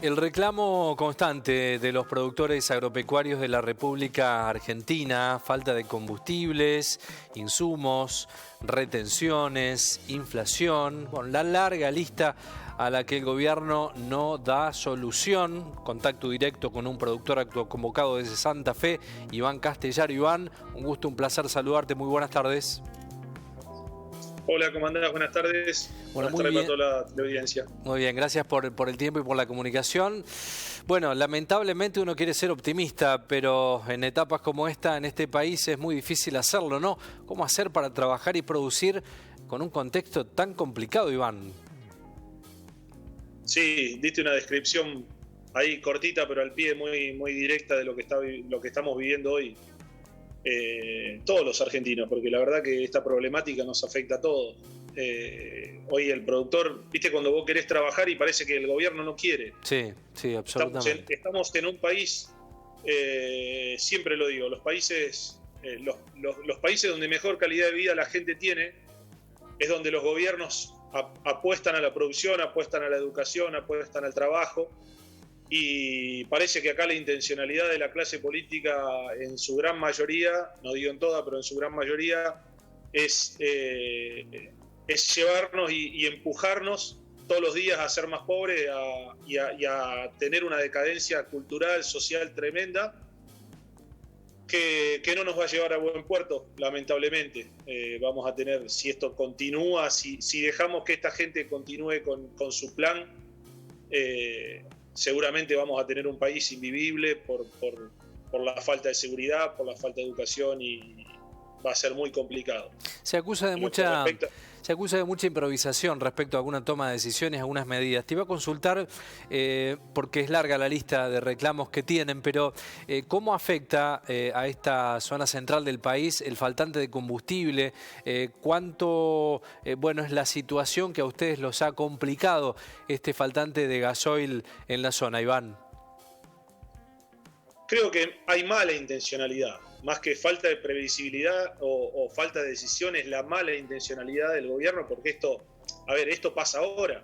El reclamo constante de los productores agropecuarios de la República Argentina, falta de combustibles, insumos, retenciones, inflación, con la larga lista a la que el gobierno no da solución. Contacto directo con un productor autoconvocado desde Santa Fe, Iván Castellar. Iván, un gusto, un placer saludarte, muy buenas tardes. Hola, ¿cómo andás? Buenas tardes. Bueno, buenas tardes para toda la audiencia. Muy bien, gracias por el tiempo y por la comunicación. Bueno, lamentablemente uno quiere ser optimista, pero en etapas como esta, en este país, es muy difícil hacerlo, ¿no? ¿Cómo hacer para trabajar y producir con un contexto tan complicado, Iván? Sí, diste una descripción ahí cortita, pero al pie muy directa de lo que estamos viviendo hoy. Todos los argentinos, porque la verdad que esta problemática nos afecta a todos. Hoy el productor, viste cuando vos querés trabajar y parece que el gobierno no quiere. Sí, absolutamente. Estamos en un país, siempre lo digo, los países donde mejor calidad de vida la gente tiene, es donde los gobiernos apuestan a la producción, apuestan a la educación, apuestan al trabajo. Y parece que acá la intencionalidad de la clase política en su gran mayoría, no digo en toda, pero en su gran mayoría, es llevarnos y empujarnos todos los días a ser más pobres y a tener una decadencia cultural, social tremenda, que no nos va a llevar a buen puerto, lamentablemente. Vamos a tener, si esto continúa, si dejamos que esta gente continúe con su plan, seguramente vamos a tener un país invivible por la falta de seguridad, por la falta de educación, y va a ser muy complicado. Se acusa de mucha improvisación respecto a alguna toma de decisiones, algunas medidas. Te iba a consultar, porque es larga la lista de reclamos que tienen, pero ¿cómo afecta a esta zona central del país el faltante de combustible? ¿Cuánto es la situación que a ustedes los ha complicado este faltante de gasoil en la zona, Iván? Creo que hay mala intencionalidad, más que falta de previsibilidad o falta de decisión, es la mala intencionalidad del gobierno, porque esto pasa ahora.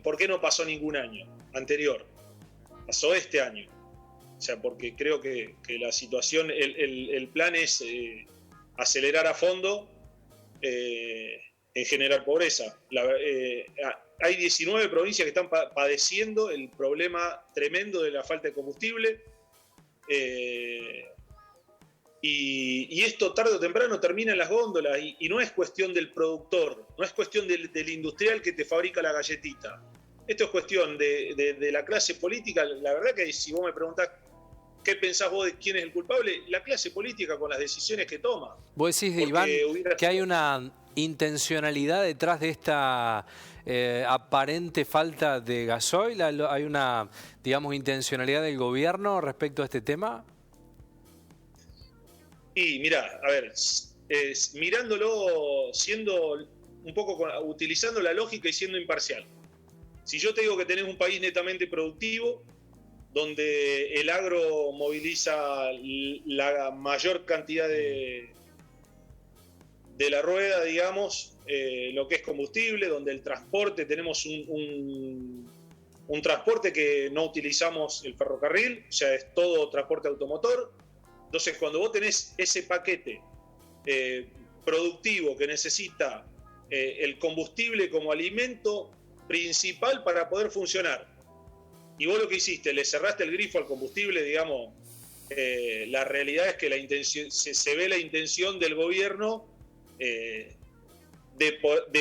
¿Por qué no pasó ningún año anterior? Pasó este año. O sea, porque creo que la situación, el plan es acelerar a fondo en generar pobreza. Hay 19 provincias que están padeciendo el problema tremendo de la falta de combustible. Y esto tarde o temprano termina en las góndolas, y no es cuestión del productor, no es cuestión del industrial que te fabrica la galletita. Esto es cuestión de la clase política. La verdad que si vos me preguntás qué pensás vos de quién es el culpable, la clase política con las decisiones que toma. Vos decís, Iván, que hay una intencionalidad detrás de esta aparente falta de gasoil. ¿Hay una, intencionalidad del gobierno respecto a este tema? Y mirá, a ver, mirándolo, siendo un poco, utilizando la lógica y siendo imparcial. Si yo te digo que tenés un país netamente productivo, donde el agro moviliza la mayor cantidad de la rueda, digamos, lo que es combustible, donde el transporte, tenemos un transporte que no utilizamos el ferrocarril, o sea, es todo transporte automotor. Entonces, cuando vos tenés ese paquete productivo que necesita el combustible como alimento principal para poder funcionar, y vos lo que hiciste, le cerraste el grifo al combustible, digamos, la realidad es que se ve la intención del gobierno de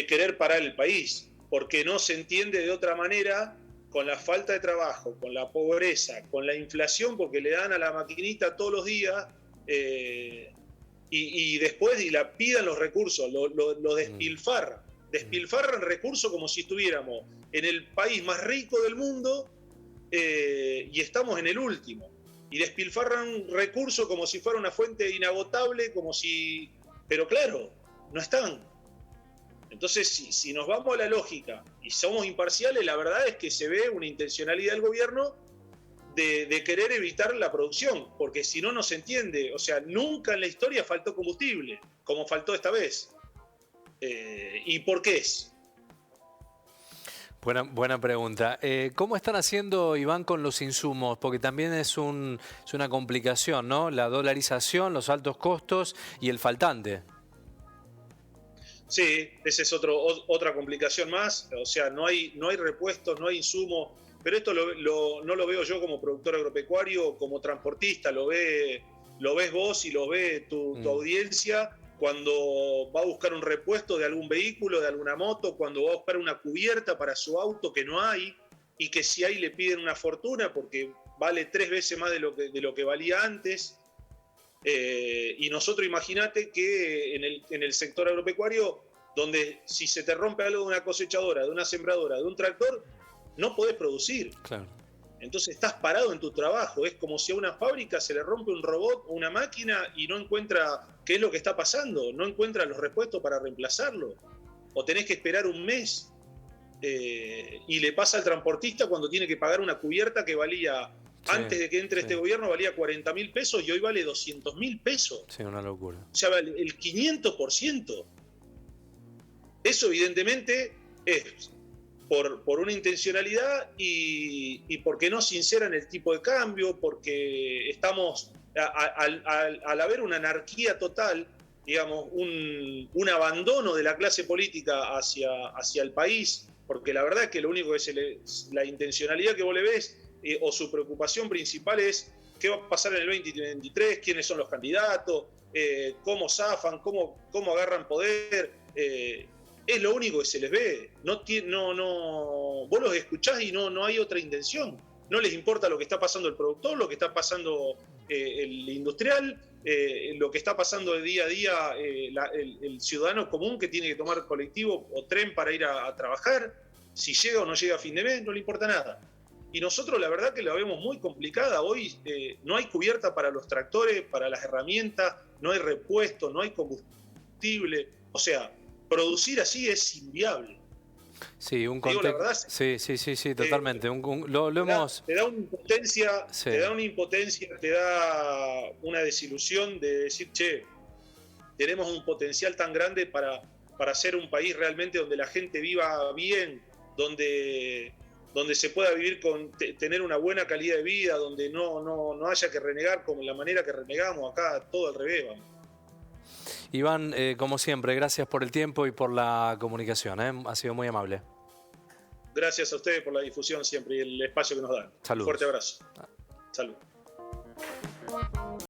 querer parar el país, porque no se entiende de otra manera, con la falta de trabajo, con la pobreza, con la inflación, porque le dan a la maquinita todos los días, y después la pidan los recursos, lo despilfarran recursos como si estuviéramos en el país más rico del mundo, y estamos en el último, y despilfarran recursos como si fuera una fuente inagotable, pero claro, no están. Entonces, si nos vamos a la lógica y somos imparciales, la verdad es que se ve una intencionalidad del gobierno de querer evitar la producción, porque si no, no se entiende. O sea, nunca en la historia faltó combustible, como faltó esta vez. ¿Y por qué es? Buena pregunta. ¿Cómo están haciendo, Iván, con los insumos? Porque también es una complicación, ¿no? La dolarización, los altos costos y el faltante. Sí, esa es otra complicación más. O sea, no hay repuestos, no hay insumos. Pero esto no lo veo yo como productor agropecuario, como transportista. Lo ves vos y lo ve tu audiencia cuando va a buscar un repuesto de algún vehículo, de alguna moto, cuando va a buscar una cubierta para su auto que no hay, y que si hay le piden una fortuna porque vale 3 veces más de lo que valía antes. Y nosotros, imagínate que en el sector agropecuario, donde si se te rompe algo de una cosechadora, de una sembradora, de un tractor, no podés producir. Claro. Entonces estás parado en tu trabajo. Es como si a una fábrica se le rompe un robot o una máquina y no encuentra qué es lo que está pasando, no encuentra los repuestos para reemplazarlo. O tenés que esperar un mes. Y le pasa al transportista cuando tiene que pagar una cubierta que valía, antes de que entre este gobierno, valía 40.000 pesos y hoy vale 200.000 pesos. Sí, una locura. O sea, vale el 500%. Eso evidentemente es por una intencionalidad y porque no sinceran el tipo de cambio, porque estamos, al haber una anarquía total, digamos, un abandono de la clase política hacia el país, porque la verdad es que lo único que la intencionalidad que vos le ves, o su preocupación principal es qué va a pasar en el 2023, quiénes son los candidatos, cómo zafan, cómo agarran poder. Es lo único que se les ve. Vos los escuchás y no hay otra intención. No les importa lo que está pasando el productor, lo que está pasando el industrial, lo que está pasando de día a día el ciudadano común que tiene que tomar colectivo o tren para ir a trabajar. Si llega o no llega a fin de mes, no le importa nada. Y nosotros la verdad que la vemos muy complicada. Hoy no hay cubierta para los tractores, para las herramientas, no hay repuesto, no hay combustible. O sea, producir así es inviable. Sí, sí, totalmente. Te da una impotencia, te da una desilusión de decir, che, tenemos un potencial tan grande para ser un país realmente donde la gente viva bien, donde se pueda vivir tener una buena calidad de vida, donde no haya que renegar como la manera que renegamos acá, todo al revés, vamos. Iván, como siempre, gracias por el tiempo y por la comunicación, ha sido muy amable. Gracias a ustedes por la difusión siempre y el espacio que nos dan. Saludos. Un fuerte abrazo. Salud.